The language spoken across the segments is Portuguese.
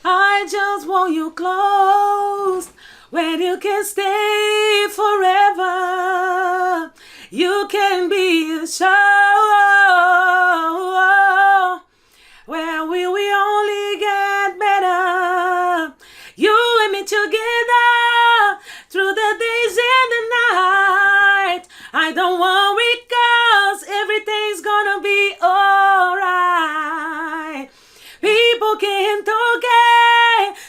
I just want you close when you can stay forever. You can be sure where we only get better. You and me together through the days and the night. I don't worry 'cause everything's gonna be alright. People can talk,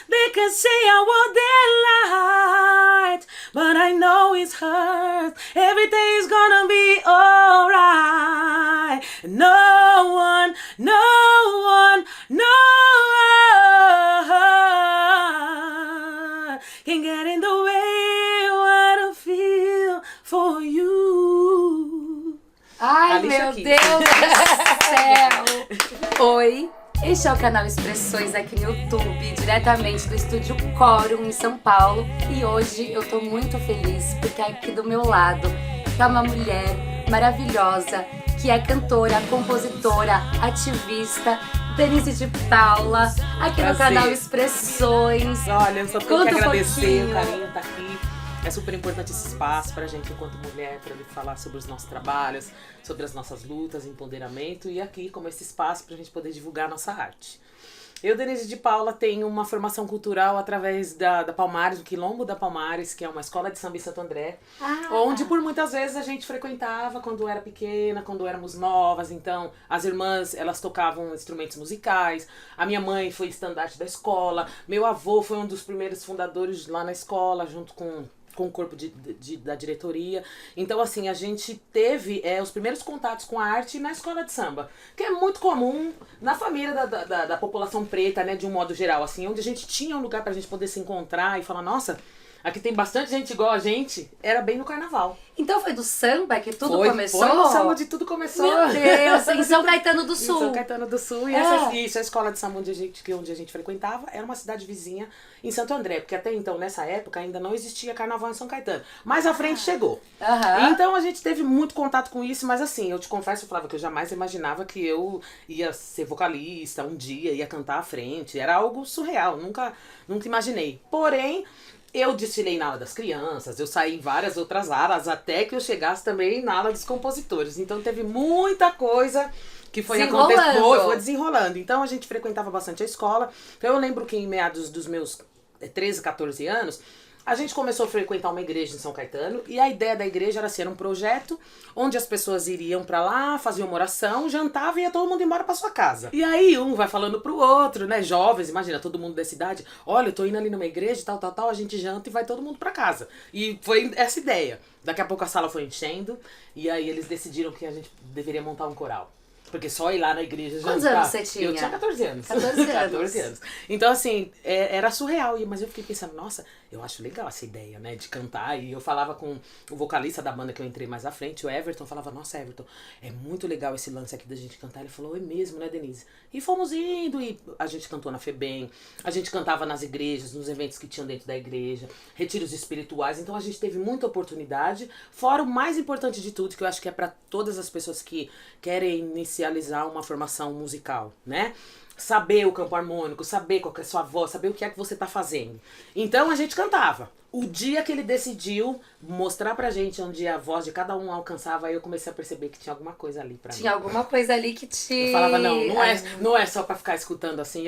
they can say I want their light, but I know it's hurt. Everything's gonna be alright. No one can get in the way what I feel for you. Ai, Alicia meu Keys. Deus do céu! Oi, este é o canal Expressões aqui no YouTube, diretamente do Estúdio Quorum em São Paulo. E hoje eu tô muito feliz porque aqui do meu lado tá uma mulher maravilhosa, que é cantora, compositora, ativista, Denise de Paula, aqui no canal Expressões. Olha, eu só tenho Conta que um agradecer pouquinho. o carinho tá aqui. É super importante esse espaço pra gente, enquanto mulher, pra falar sobre os nossos trabalhos, sobre as nossas lutas, empoderamento, e aqui como esse espaço pra gente poder divulgar a nossa arte. Eu, Denise de Paula, tenho uma formação cultural através da Palmares, do Quilombo da Palmares, que é uma escola de samba em Santo André, onde por muitas vezes a gente frequentava quando era pequena, quando éramos novas. Então, as irmãs, elas tocavam instrumentos musicais, a minha mãe foi estandarte da escola, meu avô foi um dos primeiros fundadores lá na escola, junto com o corpo da diretoria. Então, assim, a gente teve os primeiros contatos com a arte na escola de samba, que é muito comum na família da população preta, né, de um modo geral, assim, onde a gente tinha um lugar pra gente poder se encontrar e falar, nossa, aqui tem bastante gente igual a gente, era bem no carnaval. Então foi do samba que tudo Foi começou? Foi no samba de tudo começou. Meu Deus, em São Caetano do Sul. Em São Caetano do Sul. E isso, a escola de samba onde a gente frequentava era uma cidade vizinha em Santo André. Porque até então, nessa época, ainda não existia carnaval em São Caetano. Mais à frente chegou. Então a gente teve muito contato com isso. Mas assim, eu te confesso, Flávia, que eu jamais imaginava que eu ia ser vocalista um dia, ia cantar à frente. Era algo surreal. Nunca imaginei. Porém, eu desfilei na ala das crianças, eu saí em várias outras alas, até que eu chegasse também na ala dos compositores. Então teve muita coisa que foi acontecendo, foi desenrolando. Então a gente frequentava bastante a escola. Então eu lembro que em meados dos meus 13, 14 anos, a gente começou a frequentar uma igreja em São Caetano, e a ideia da igreja era ser um projeto onde as pessoas iriam pra lá, faziam uma oração, jantavam e ia todo mundo embora pra sua casa. E aí um vai falando pro outro, né, jovens, imagina, todo mundo dessa idade, olha, eu tô indo ali numa igreja, tal, a gente janta e vai todo mundo pra casa. E foi essa ideia. Daqui a pouco a sala foi enchendo, e aí eles decidiram que a gente deveria montar um coral. Porque só ir lá na igreja jantar... Quantos anos você tinha? Eu tinha 14 anos. 14 anos. 14 anos. Então, assim, era surreal. Mas eu fiquei pensando, nossa, eu acho legal essa ideia, né? De cantar. E eu falava com o vocalista da banda que eu entrei mais à frente, o Everton. Eu falava, nossa, Everton, é muito legal esse lance aqui da gente cantar. Ele falou, é mesmo, né, Denise? E fomos indo. E a gente cantou na FEBEM. A gente cantava nas igrejas, nos eventos que tinham dentro da igreja. Retiros espirituais. Então, a gente teve muita oportunidade. Fora o mais importante de tudo, que eu acho que é pra todas as pessoas que querem inicializar uma formação musical, né? Saber o campo harmônico, saber qual que é a sua voz, saber o que é que você tá fazendo. Então a gente cantava. O dia que ele decidiu mostrar pra gente onde a voz de cada um alcançava, aí eu comecei a perceber que tinha alguma coisa ali pra mim. Tinha alguma coisa ali que te... Eu falava, não é só pra ficar escutando assim.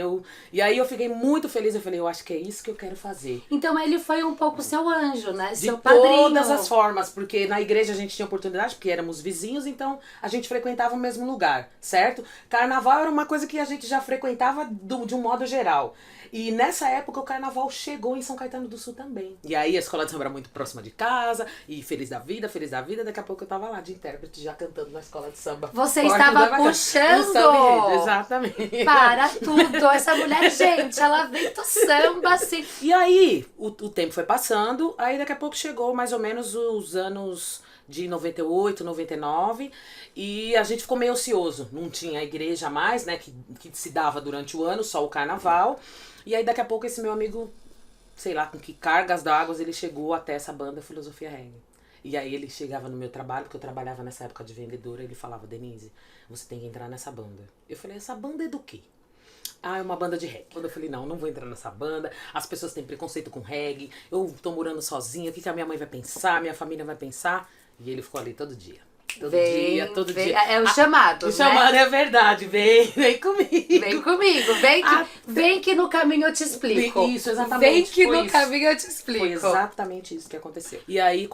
E aí eu fiquei muito feliz, eu falei, eu acho que é isso que eu quero fazer. Então ele foi um pouco seu anjo, né? De seu padrinho. todas as formas, porque na igreja a gente tinha oportunidade, porque éramos vizinhos, então a gente frequentava o mesmo lugar, certo? Carnaval era uma coisa que a gente já frequentava de um modo geral. E nessa época o carnaval chegou em São Caetano do Sul também. E aí a escola de samba era muito próxima de casa, e feliz da vida, daqui a pouco eu tava lá de intérprete já cantando na escola de samba. Você estava puxando! Exatamente. Para tudo! Essa mulher, gente, ela vem do samba assim. E aí o tempo foi passando, aí daqui a pouco chegou mais ou menos os anos de 98, 99, e a gente ficou meio ocioso. Não tinha a igreja mais, né, que se dava durante o ano, só o carnaval. E aí daqui a pouco esse meu amigo, sei lá com que cargas d'água, ele chegou até essa banda Filosofia Reggae. E aí ele chegava no meu trabalho, porque eu trabalhava nessa época de vendedora, ele falava, Denise, você tem que entrar nessa banda. Eu falei, essa banda é do quê? Ah, é uma banda de reggae. Quando eu falei, não vou entrar nessa banda, as pessoas têm preconceito com reggae, eu tô morando sozinha, o que a minha mãe vai pensar, minha família vai pensar? E ele ficou ali todo dia. Todo dia. É o chamado, O chamado é verdade. Vem comigo. Vem comigo. Vem que no caminho eu te explico. Isso, exatamente. Vem que no caminho eu te explico. Foi exatamente isso que aconteceu. E aí eu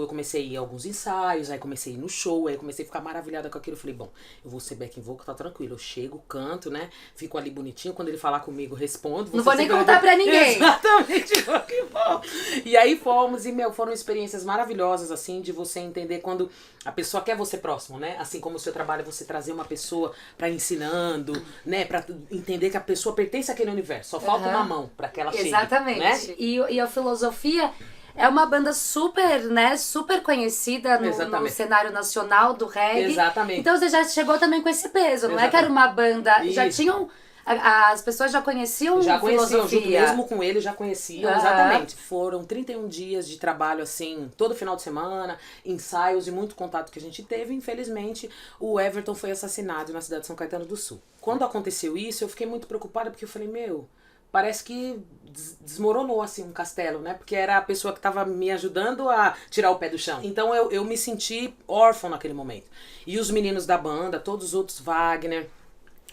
comecei a ir a alguns ensaios, aí comecei a ir no show, aí comecei a ficar maravilhada com aquilo. Eu falei, bom, eu vou ser backing vocal, tá tranquilo. Eu chego, canto, né? Fico ali bonitinho. Quando ele falar comigo, respondo. Não vou nem contar pra ninguém. Exatamente. Que bom. E aí fomos, e foram experiências maravilhosas, assim, de você entender quando a pessoa quer você próximo, né? Assim como o seu trabalho é você trazer uma pessoa pra ensinando, né? Pra entender que a pessoa pertence àquele universo. Só falta uma mão pra que ela chegue. Exatamente. Né? E a Filosofia é uma banda super, né? Super conhecida no cenário nacional do reggae. Exatamente. Então você já chegou também com esse peso. Não é que era uma banda... Isso. Já tinham... As pessoas já conheciam Filosofia. Junto mesmo com ele, já conheciam, exatamente. Foram 31 dias de trabalho, assim, todo final de semana, ensaios e muito contato que a gente teve. Infelizmente, o Everton foi assassinado na cidade de São Caetano do Sul. Quando aconteceu isso, eu fiquei muito preocupada, porque eu falei, parece que desmoronou, assim, um castelo, né? Porque era a pessoa que estava me ajudando a tirar o pé do chão. Então, eu me senti órfão naquele momento. E os meninos da banda, todos os outros, Wagner...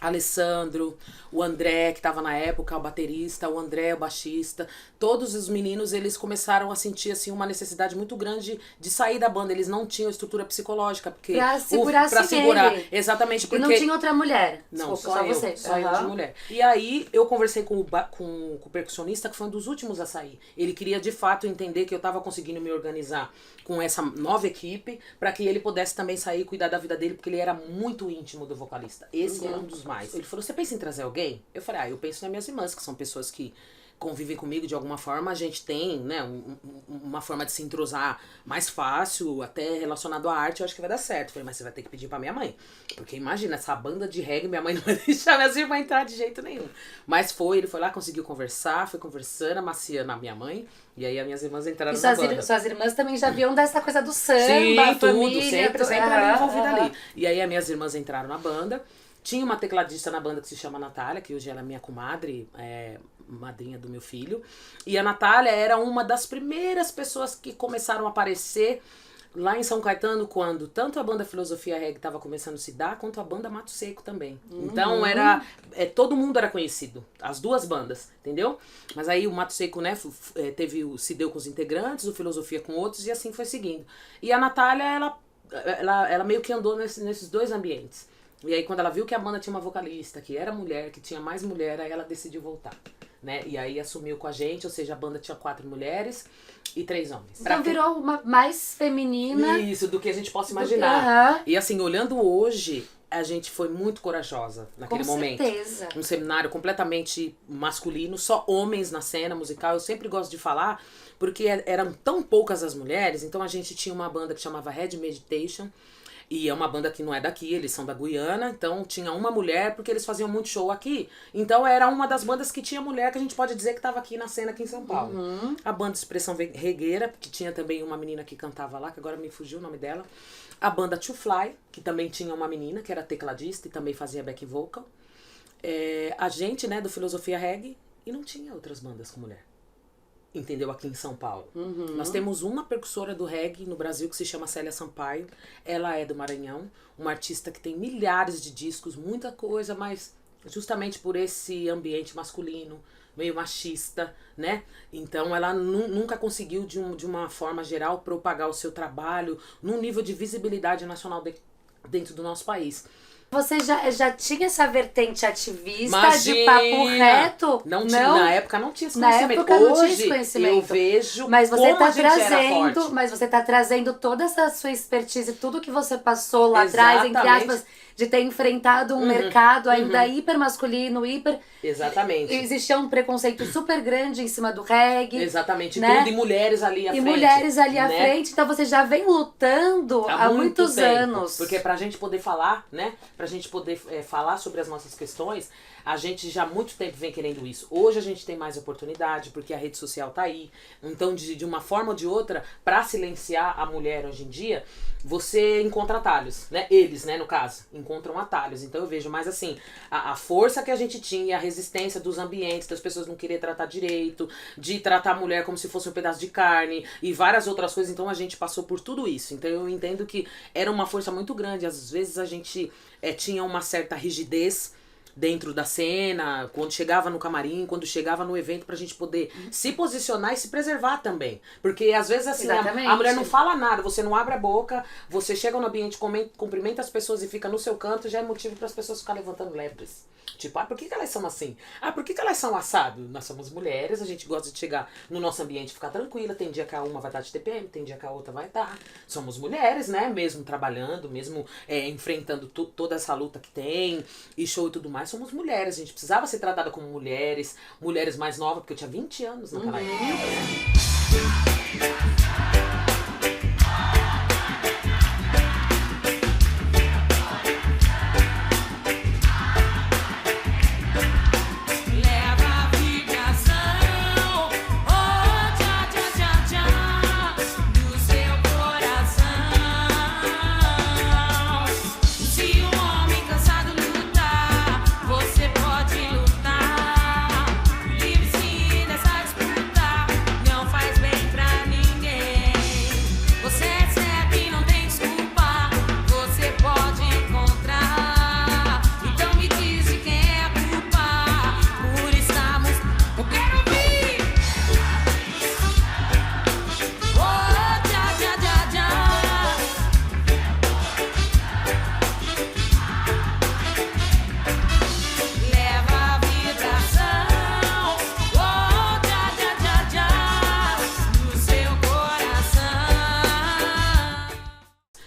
Alessandro, o André, que estava na época, o baterista, o André, o baixista, todos os meninos, eles começaram a sentir, assim, uma necessidade muito grande de sair da banda. Eles não tinham estrutura psicológica, porque... Pra segurar. Exatamente, porque... E não tinha outra mulher. Não, desculpa, só você. Só eu de mulher. E aí, eu conversei com o percussionista, que foi um dos últimos a sair. Ele queria, de fato, entender que eu estava conseguindo me organizar com essa nova equipe, para que ele pudesse também sair e cuidar da vida dele, porque ele era muito íntimo do vocalista. Esse era um dos mais. Ele falou, você pensa em trazer alguém? Eu falei, eu penso nas minhas irmãs, que são pessoas que convivem comigo de alguma forma. A gente tem, né, uma forma de se entrosar mais fácil, até relacionado à arte, eu acho que vai dar certo. Eu falei, mas você vai ter que pedir pra minha mãe. Porque imagina, essa banda de reggae, minha mãe não vai deixar minhas irmãs entrar de jeito nenhum. Mas ele foi lá, conseguiu conversar, foi conversando, amaciando a minha mãe. E aí as minhas irmãs entraram na banda. Suas irmãs também já viam dessa coisa do samba, sim, família, tudo, sempre ali envolvida ali. E aí as minhas irmãs entraram na banda. Tinha uma tecladista na banda que se chama Natália, que hoje ela é minha comadre, madrinha do meu filho. E a Natália era uma das primeiras pessoas que começaram a aparecer lá em São Caetano, quando tanto a banda Filosofia Reggae estava começando a se dar, quanto a banda Mato Seco também. Então todo mundo era conhecido, as duas bandas, entendeu? Mas aí o Mato Seco, né, se deu com os integrantes, o Filosofia com outros, e assim foi seguindo. E a Natália, ela meio que andou nesses dois ambientes. E aí quando ela viu que a banda tinha uma vocalista, que era mulher, que tinha mais mulher, aí ela decidiu voltar, né? E aí assumiu com a gente, ou seja, a banda tinha 4 mulheres e 3 homens. Então virou uma mais feminina. Isso, do que a gente possa imaginar. E assim, olhando hoje, a gente foi muito corajosa naquele momento. Com certeza. Um seminário completamente masculino, só homens na cena musical. Eu sempre gosto de falar, porque eram tão poucas as mulheres, então a gente tinha uma banda que chamava Red Meditation. E é uma banda que não é daqui, eles são da Guiana, então tinha uma mulher, porque eles faziam muito show aqui. Então era uma das bandas que tinha mulher, que a gente pode dizer que estava aqui na cena aqui em São Paulo. A banda Expressão Regueira, que tinha também uma menina que cantava lá, que agora me fugiu o nome dela. A banda To Fly, que também tinha uma menina, que era tecladista e também fazia back vocal. A gente, né, do Filosofia Reggae, e não tinha outras bandas com mulher. Entendeu? Aqui em São Paulo. Nós temos uma percussora do reggae no Brasil que se chama Célia Sampaio. Ela é do Maranhão, uma artista que tem milhares de discos, muita coisa, mas justamente por esse ambiente masculino, meio machista, né? Então ela nunca conseguiu, de uma forma geral, propagar o seu trabalho num nível de visibilidade nacional dentro do nosso país. Você já tinha essa vertente ativista, imagina, de papo reto? Não tinha, na época não tinha esse conhecimento. Na época não tinha esse Hoje conhecimento. Eu vejo mas você como a gente era forte. Mas você tá trazendo toda essa sua expertise, tudo que você passou lá atrás, entre aspas, de ter enfrentado um mercado ainda hiper masculino, hiper... Exatamente. Existia um preconceito super grande em cima do reggae. Exatamente, né? tudo, e mulheres ali à frente. E mulheres ali à né? frente, então você já vem lutando há muitos tempo, anos. Porque pra gente poder falar, né? Pra gente poder falar sobre as nossas questões, A gente já há muito tempo vem querendo isso. Hoje a gente tem mais oportunidade, porque a rede social tá aí. Então, de uma forma ou de outra, pra silenciar a mulher hoje em dia, você encontra atalhos, né? Eles, né, no caso, encontram atalhos. Então eu vejo mais assim, a força que a gente tinha, a resistência dos ambientes, das pessoas não querer tratar direito, de tratar a mulher como se fosse um pedaço de carne e várias outras coisas. Então a gente passou por tudo isso. Então eu entendo que era uma força muito grande. Às vezes a gente tinha uma certa rigidez dentro da cena, quando chegava no camarim, quando chegava no evento, pra gente poder se posicionar e se preservar também. Porque às vezes assim, a mulher não fala nada, você não abre a boca, você chega no ambiente, cumprimenta as pessoas e fica no seu canto, já é motivo para as pessoas ficarem levantando lebres. Tipo, por que elas são assim? Por que elas são assado? Nós somos mulheres, a gente gosta de chegar no nosso ambiente e ficar tranquila. Tem dia que a uma vai estar de TPM, tem dia que a outra vai estar. Somos mulheres, né? Mesmo trabalhando, mesmo enfrentando toda essa luta que tem, e show e tudo mais. Somos mulheres, a gente precisava ser tratada como mulheres, mulheres mais novas, porque eu tinha 20 anos naquela época.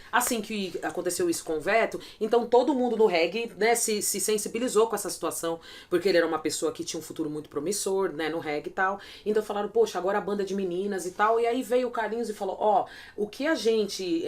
Assim que aconteceu isso com o Veto, então todo mundo no reggae, né, se sensibilizou com essa situação, porque ele era uma pessoa que tinha um futuro muito promissor, né, no reggae e tal. Então falaram, poxa, agora a banda de meninas e tal. E aí veio o Carlinhos e falou, o que a gente,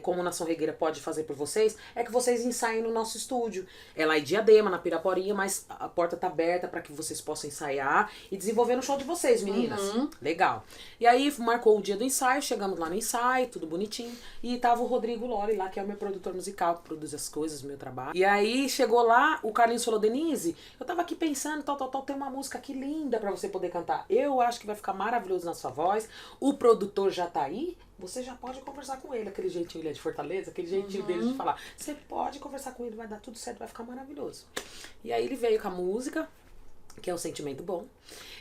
como Nação Regueira, pode fazer por vocês é que vocês ensaiem no nosso estúdio. É lá em Diadema, na Piraporinha, mas a porta tá aberta para que vocês possam ensaiar e desenvolver no show de vocês, meninas. Legal. E aí marcou o dia do ensaio, chegamos lá no ensaio, tudo bonitinho, e tava o Rodrigo Loli lá, que é o meu produtor musical, que produz as coisas, o meu trabalho. E aí chegou lá, o Carlinhos falou, Denise, eu tava aqui pensando, tem uma música aqui linda pra você poder cantar. Eu acho que vai ficar maravilhoso na sua voz. O produtor já tá aí, você já pode conversar com ele, aquele jeitinho, ele é de Fortaleza, aquele jeitinho dele de falar. Você pode conversar com ele, vai dar tudo certo, vai ficar maravilhoso. E aí ele veio com a música, que é um sentimento bom.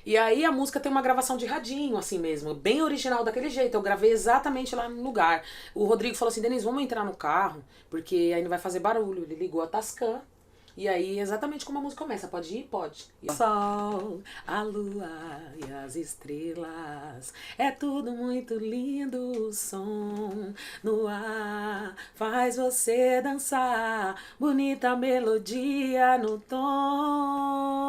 E aí a música tem uma gravação de radinho, assim mesmo, bem original daquele jeito. Eu gravei exatamente lá no lugar. O Rodrigo falou assim, Denise, vamos entrar no carro, porque aí não vai fazer barulho. Ele ligou a Tascam. E aí, exatamente como a música começa. Pode ir? Pode. O sol, a lua e as estrelas, é tudo muito lindo. O som no ar faz você dançar, bonita melodia no tom.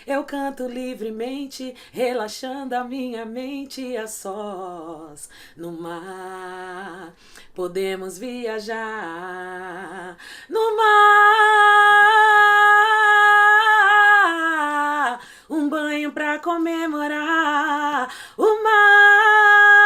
Eu canto livremente, relaxando a minha mente a sós. No mar, podemos viajar. No mar, um banho pra comemorar. O mar,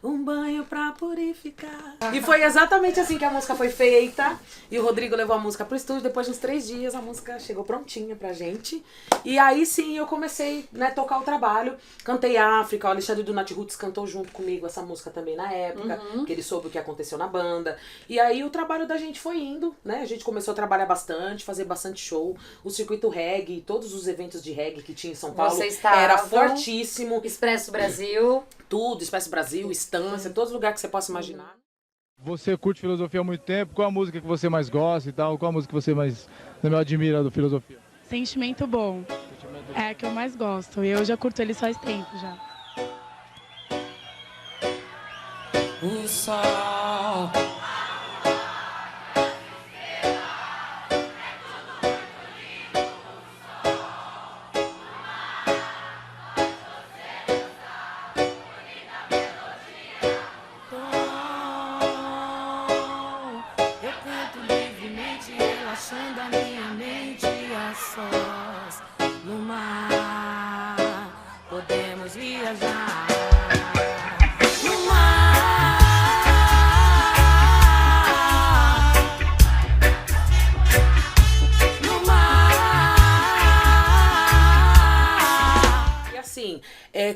um banho pra purificar. E foi exatamente assim que a música foi feita. E o Rodrigo levou a música pro estúdio. Depois de uns 3 dias a música chegou prontinha pra gente. E aí sim eu comecei, né, a tocar o trabalho. Cantei África, o Alexandre do Nat Roots cantou junto comigo essa música também na época, que ele soube o que aconteceu na banda. E aí o trabalho da gente foi indo, né? A gente começou a trabalhar bastante, fazer bastante show. O circuito reggae, todos os eventos de reggae que tinha em São Paulo era fortíssimo. Expresso Brasil. Tudo, Expresso Brasil, Estância, todos os lugares que você possa imaginar. Você curte filosofia há muito tempo, qual a música que você mais gosta e tal? Qual a música que você mais admira do filosofia? Sentimento Bom. É a que eu mais gosto. E eu já curto ele faz tempo já. O sol. Eu canto livremente. a sós no mar, podemos viajar no mar, no mar. E assim,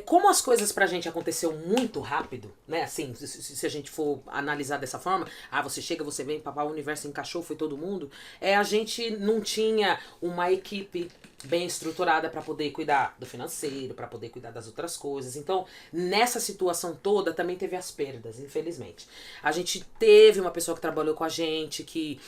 como as coisas pra gente aconteceu muito rápido, né? Assim, se a gente for analisar dessa forma, você chega, você vem, papá, o universo encaixou, foi todo mundo. A gente não tinha uma equipe bem estruturada para poder cuidar do financeiro, para poder cuidar das outras coisas. Então, nessa situação toda, também teve as perdas, infelizmente. A gente teve uma pessoa que trabalhou com a gente, que,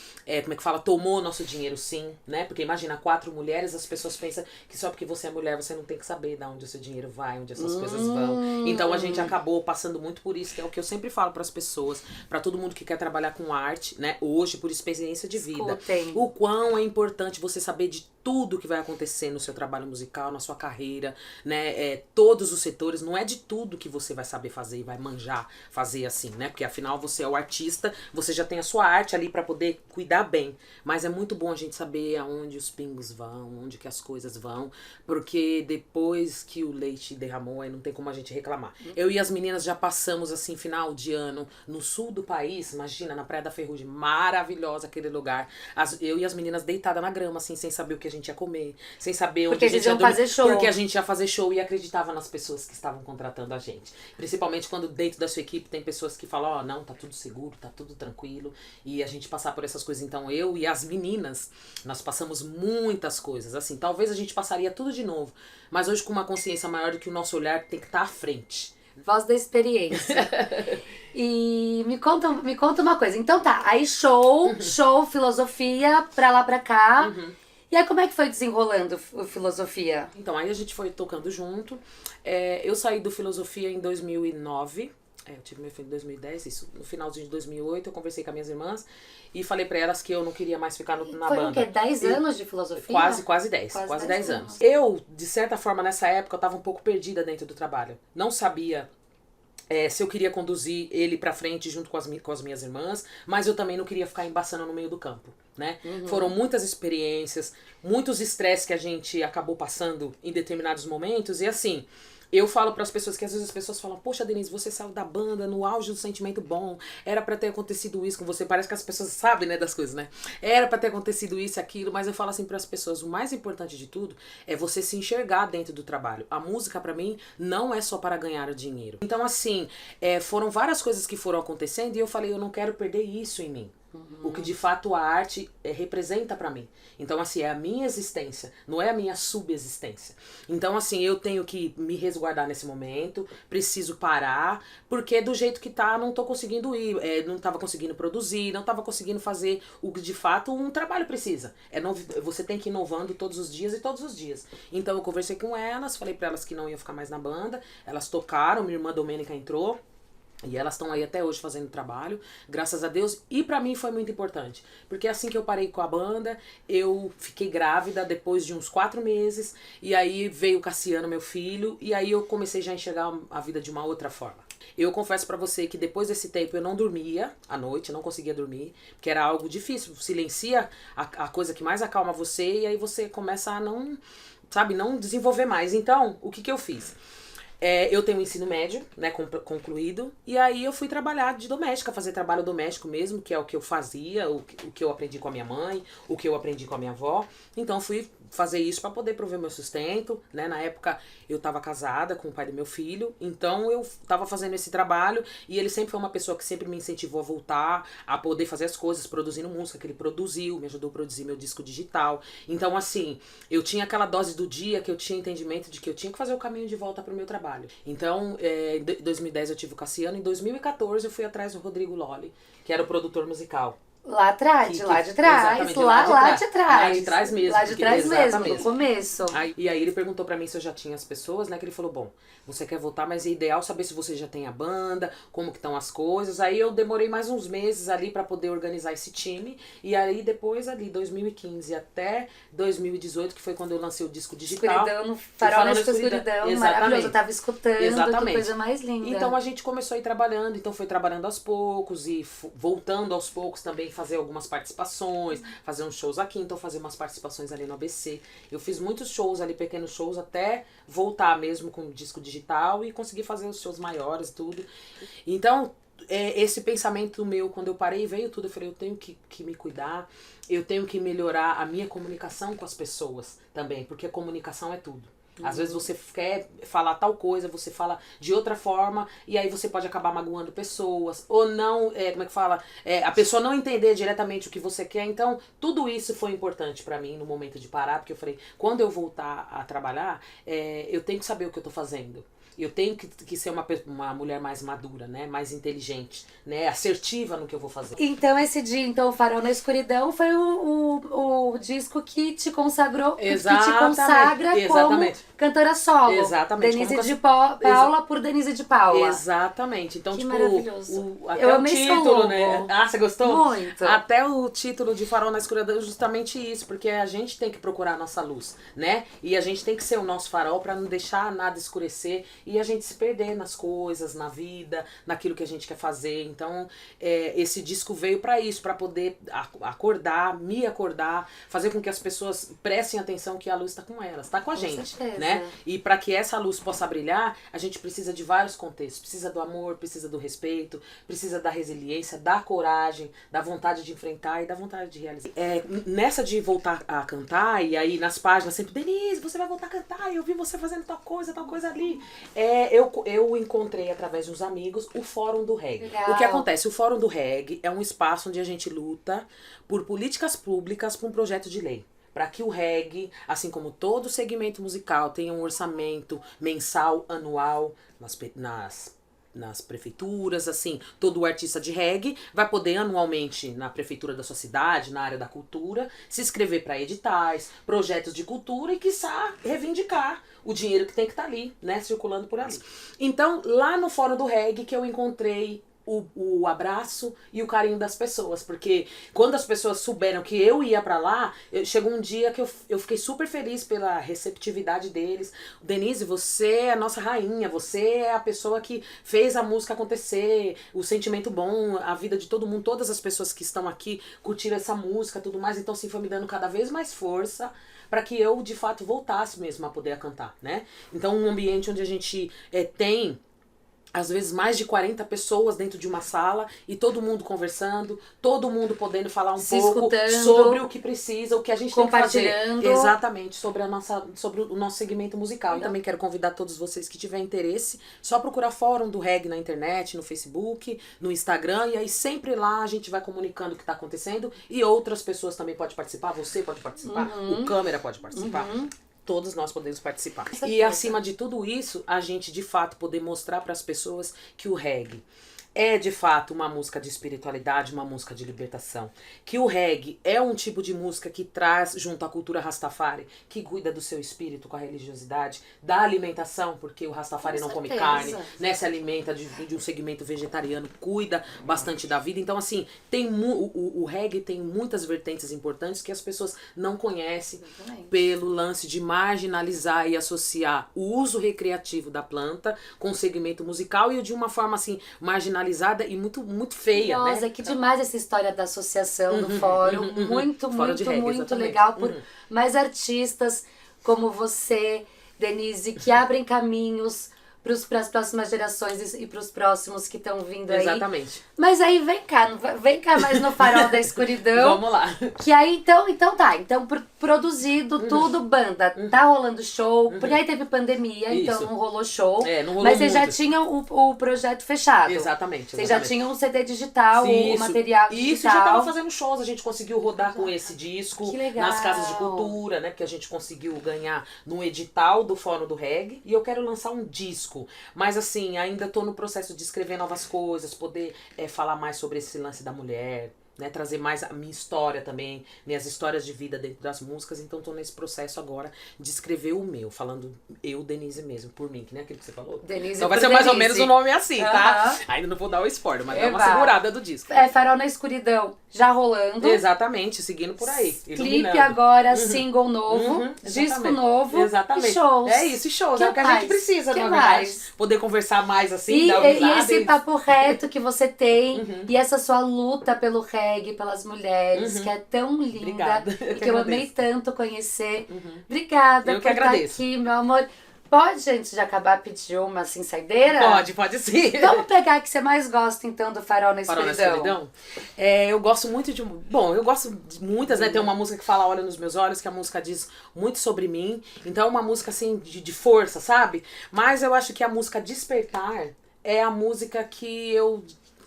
tomou nosso dinheiro sim, né? Porque imagina, 4 mulheres, as pessoas pensam que só porque você é mulher, você não tem que saber de onde o seu dinheiro vai, onde essas coisas vão. Então, a gente acabou passando muito por isso, que é o que eu sempre falo para as pessoas, para todo mundo que quer trabalhar com arte, né? Hoje, por experiência de vida. Escutem. O quão é importante você saber de tudo que vai acontecer no seu trabalho musical, na sua carreira, né? Todos os setores, não é de tudo que você vai saber fazer e vai manjar fazer assim, né? Porque afinal você é o artista, você já tem a sua arte ali pra poder cuidar bem. Mas é muito bom a gente saber aonde os pingos vão, onde que as coisas vão, porque depois que o leite derramou, aí não tem como a gente reclamar. Eu e as meninas já passamos assim, final de ano, no sul do país, imagina, na Praia da Ferrugem, maravilhosa aquele lugar. Eu e as meninas deitadas na grama, assim, sem saber o que a gente ia comer, sem saber onde porque a gente ia iam fazer show. Porque a gente ia fazer show e acreditava nas pessoas que estavam contratando a gente. Principalmente quando dentro da sua equipe tem pessoas que falam, não, tá tudo seguro, tá tudo tranquilo. E a gente passar por essas coisas. Então eu e as meninas, nós passamos muitas coisas. Assim, talvez a gente passaria tudo de novo. Mas hoje com uma consciência maior de que o nosso olhar tem que estar à frente. Voz da experiência. E me conta uma coisa. Então tá, aí show, filosofia, pra lá, pra cá. E aí como é que foi desenrolando o Filosofia? Então, aí a gente foi tocando junto. Eu saí do Filosofia em 2009. Eu tive meu filho em 2010, isso. No finalzinho de 2008, eu conversei com as minhas irmãs e falei pra elas que eu não queria mais ficar na banda. Foi o quê? 10 anos de Filosofia? Quase 10. Quase 10 anos. Eu, de certa forma, nessa época, eu tava um pouco perdida dentro do trabalho. Não sabia se eu queria conduzir ele pra frente junto com as minhas irmãs, mas eu também não queria ficar embaçando no meio do campo, né? Foram muitas experiências, muitos estresses que a gente acabou passando em determinados momentos, e assim, eu falo para as pessoas que às vezes as pessoas falam, poxa, Denise, você saiu da banda no auge do sentimento bom, era para ter acontecido isso com você, parece que as pessoas sabem, né, das coisas, né? Era para ter acontecido isso e aquilo, mas eu falo assim para as pessoas, o mais importante de tudo é você se enxergar dentro do trabalho. A música para mim não é só para ganhar dinheiro. Então assim, foram várias coisas que foram acontecendo e eu falei, eu não quero perder isso em mim. O que de fato a arte representa pra mim. Então assim, é a minha existência, não é a minha subexistência. Então assim, eu tenho que me resguardar nesse momento, preciso parar, porque do jeito que tá, não tô conseguindo ir, não tava conseguindo produzir, não tava conseguindo fazer o que de fato um trabalho precisa. Você tem que ir inovando todos os dias e todos os dias. Então eu conversei com elas, falei pra elas que não ia ficar mais na banda, elas tocaram, minha irmã Domênica entrou, e elas estão aí até hoje fazendo trabalho, graças a Deus. E pra mim foi muito importante, porque assim que eu parei com a banda, eu fiquei grávida depois de uns 4 meses. E aí veio o Cassiano, meu filho, e aí eu comecei já a enxergar a vida de uma outra forma. Eu confesso pra você que depois desse tempo eu não dormia à noite, não conseguia dormir, porque era algo difícil, silencia a coisa que mais acalma você, e aí você começa a não desenvolver mais. Então, o que eu fiz? Eu tenho o ensino médio, né, concluído, e aí eu fui trabalhar de doméstica, fazer trabalho doméstico mesmo, que é o que eu fazia, o que eu aprendi com a minha mãe, o que eu aprendi com a minha avó. Então fui fazer isso para poder prover meu sustento, né? Na época eu tava casada com o pai do meu filho, então eu tava fazendo esse trabalho e ele sempre foi uma pessoa que sempre me incentivou a voltar, a poder fazer as coisas, produzindo música que ele produziu, me ajudou a produzir meu disco digital. Então assim, eu tinha aquela dose do dia que eu tinha entendimento de que eu tinha que fazer o caminho de volta pro meu trabalho. Então, em 2010 eu tive o Cassiano, em 2014 eu fui atrás do Rodrigo Lolli, que era o produtor musical. Lá atrás, Exatamente, lá de trás mesmo. Lá de trás mesmo, no começo. E aí ele perguntou pra mim se eu já tinha as pessoas, né? Que ele falou, bom, você quer voltar, mas é ideal saber se você já tem a banda, como que estão as coisas. Aí eu demorei mais uns meses ali pra poder organizar esse time. E aí depois ali, 2015 até 2018, que foi quando eu lancei o disco digital. Escuridão, no Farol na Escuridão, maravilhoso. Eu tava escutando, exatamente. Que coisa mais linda. Então a gente começou a ir trabalhando, então foi trabalhando aos poucos e voltando aos poucos também, fazer algumas participações, fazer uns shows aqui, então fazer umas participações ali no ABC. Eu fiz muitos shows ali, pequenos shows, até voltar mesmo com o disco digital e conseguir fazer os shows maiores, tudo. Então, esse pensamento meu, quando eu parei, veio tudo, eu falei, eu tenho que me cuidar, eu tenho que melhorar a minha comunicação com as pessoas também, porque a comunicação é tudo. Às vezes você quer falar tal coisa, você fala de outra forma, e aí você pode acabar magoando pessoas, ou não, a pessoa não entender diretamente o que você quer. Então, tudo isso foi importante pra mim no momento de parar, porque eu falei, quando eu voltar a trabalhar, eu tenho que saber o que eu tô fazendo. Eu tenho que ser uma mulher mais madura, né? Mais inteligente, né? Assertiva no que eu vou fazer. Então esse dia, então, Farol na Escuridão foi o disco que te consagrou, Exatamente. que te consagra Exatamente. como cantora solo. Exatamente. Denise de Paula por Denise de Paula. Exatamente. Então, que tipo, maravilhoso. até eu o amei título, né? Ah, você gostou? Muito. Até o título de Farol na Escuridão é justamente isso, porque a gente tem que procurar a nossa luz, né? E a gente tem que ser o nosso farol pra não deixar nada escurecer e a gente se perder nas coisas, na vida, naquilo que a gente quer fazer. Então, esse disco veio pra isso, pra poder me acordar, fazer com que as pessoas prestem atenção que a luz tá com elas, tá com a gente, certeza. né? E pra que essa luz possa brilhar, a gente precisa de vários contextos. Precisa do amor, precisa do respeito, precisa da resiliência, da coragem, da vontade de enfrentar e da vontade de realizar. Nessa de voltar a cantar, e aí nas páginas sempre, Denise, você vai voltar a cantar, eu vi você fazendo tal coisa ali. Eu encontrei, através de uns amigos, o Fórum do Reggae. Legal. O que acontece? O Fórum do Reggae é um espaço onde a gente luta por políticas públicas para um projeto de lei. Para que o reggae, assim como todo segmento musical, tenha um orçamento mensal, anual, nas prefeituras, assim, todo artista de reggae vai poder anualmente na prefeitura da sua cidade, na área da cultura, se inscrever para editais, projetos de cultura e, quiçá, reivindicar o dinheiro que tem que estar ali, né, circulando por ali. Então, lá no Fórum do Reggae que eu encontrei o abraço e o carinho das pessoas, porque quando as pessoas souberam que eu ia pra lá, chegou um dia que eu fiquei super feliz pela receptividade deles. Denise, você é a nossa rainha, você é a pessoa que fez a música acontecer, o sentimento bom, a vida de todo mundo, todas as pessoas que estão aqui curtiram essa música, tudo mais, então assim, foi me dando cada vez mais força para que eu, de fato, voltasse mesmo a poder cantar, né? Então, um ambiente onde a gente tem às vezes mais de 40 pessoas dentro de uma sala e todo mundo conversando, todo mundo podendo falar um pouco sobre o que precisa, o que a gente tem que fazer. Exatamente, sobre o nosso segmento musical. E também quero convidar todos vocês que tiverem interesse, só procurar Fórum do Reggae na internet, no Facebook, no Instagram, e aí sempre lá a gente vai comunicando o que está acontecendo e outras pessoas também podem participar, você pode participar, o câmera pode participar. Todos nós podemos participar. E acima de tudo isso, a gente de fato poder mostrar para as pessoas que o reggae é de fato uma música de espiritualidade, uma música de libertação. Que o reggae é um tipo de música que traz junto à cultura Rastafari, que cuida do seu espírito com a religiosidade, da alimentação, porque o Rastafari não come carne, né, se alimenta de um segmento vegetariano, cuida bastante da vida. Então assim, o reggae tem muitas vertentes importantes que as pessoas não conhecem. Exatamente. Pelo lance de marginalizar e associar o uso recreativo da planta com o segmento musical e de uma forma assim, marginalizada e muito, muito feia. Nossa, né? Que demais essa história da associação do fórum. Muito, Fórum de reggae, muito exatamente. legal por mais artistas como você, Denise, que abrem caminhos para as próximas gerações e para os próximos que estão vindo aí. Exatamente. Mas aí vem cá mais no Farol da Escuridão. Vamos lá. Que aí então produzido tudo, banda, tá rolando show, porque aí teve pandemia, então não rolou show. Não rolou mas vocês já muito. tinham o projeto fechado. Exatamente. Vocês já tinham o CD digital, o material digital. Isso, já tava fazendo shows, a gente conseguiu rodar com esse disco Que legal. nas casas de cultura, né? Porque a gente conseguiu ganhar no edital do Fórum do Reggae. E eu quero lançar um disco. Mas assim, ainda tô no processo de escrever novas coisas, poder falar mais sobre esse lance da mulher, né, trazer mais a minha história também, minhas histórias de vida dentro das músicas. Então tô nesse processo agora de escrever o meu, falando eu, Denise mesmo, por mim, que nem aquilo que você falou. Denise então vai ser mais ou menos o nome assim, tá? Uhum. Ainda não vou dar o spoiler, mas é uma segurada do disco. Farol na Escuridão já rolando. Exatamente, seguindo por aí. Clipe agora, single novo, disco novo. Exatamente. E shows. É isso, e shows. Que é o que a mais? gente precisa, Que na mais? verdade. Poder conversar mais assim, E dar uma risada. esse papo reto que você tem, e essa sua luta pelo reggae, hashtag pelas mulheres, que é tão linda. Obrigada. E que eu amei tanto conhecer. Obrigada Eu que por estar agradeço. aqui, meu amor. Pode, antes de acabar, pedir uma assim, saideira? Pode sim. Vamos pegar a que você mais gosta, então, do Farol na Farol na Escuridão. Escuridão? Eu gosto muito de... Bom, eu gosto de muitas, né? Tem uma música que fala Olha nos Meus Olhos, que a música diz muito sobre mim. Então é uma música, assim, de força, sabe? Mas eu acho que a música Despertar é a música que eu...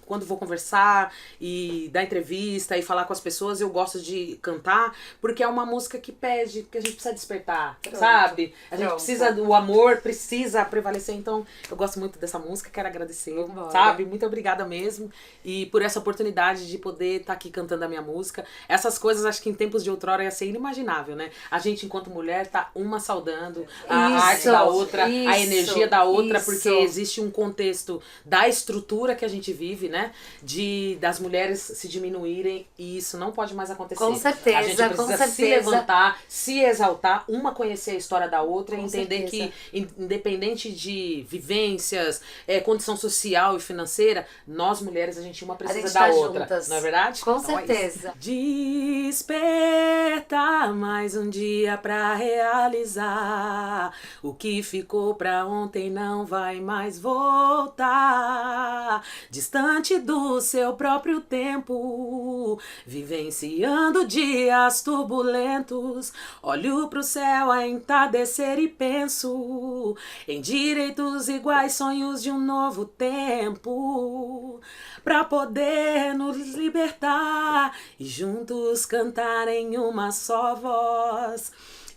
Quando vou conversar e dar entrevista e falar com as pessoas, eu gosto de cantar, porque é uma música que pede, que a gente precisa despertar, sabe? A gente precisa do amor, precisa prevalecer. Então, eu gosto muito dessa música, quero agradecer, sabe? Muito obrigada mesmo. E por essa oportunidade de poder estar aqui cantando a minha música. Essas coisas, acho que em tempos de outrora ia ser inimaginável, né? A gente, enquanto mulher, tá uma saudando a arte da outra, a energia da outra, porque existe um contexto da estrutura que a gente vive, né? Das mulheres se diminuírem, e isso não pode mais acontecer. Com certeza, a gente precisa se levantar, se exaltar, uma conhecer a história da outra e entender que, independente de vivências, condição social e financeira, nós mulheres, a gente uma precisa da outra. Juntas. Não é verdade? Com então certeza. Desperta mais um dia pra realizar. O que ficou pra ontem não vai mais voltar. Distante do seu próprio tempo, vivenciando dias turbulentos, olho pro céu a entardecer e penso em direitos iguais, sonhos de um novo tempo, pra poder nos libertar e juntos cantar em uma só voz.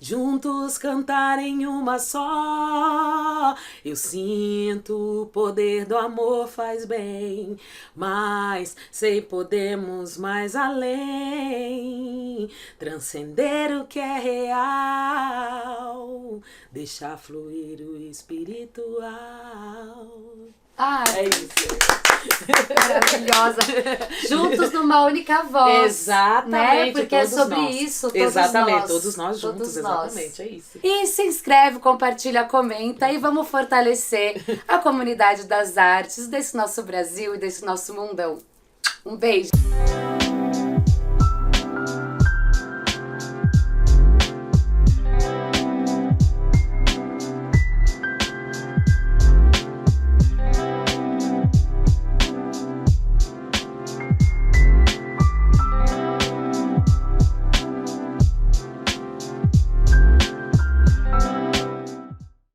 Juntos cantar em uma só. Eu sinto o poder do amor faz bem, mas sei podemos mais além, transcender o que é real, deixar fluir o espiritual. É isso. Maravilhosa. Juntos numa única voz. Exatamente. Né? Porque é sobre nós. isso, todos nós juntos, todos exatamente, nós. é isso. E se inscreve, compartilha, comenta e vamos fortalecer a comunidade das artes desse nosso Brasil e desse nosso mundão. Um beijo.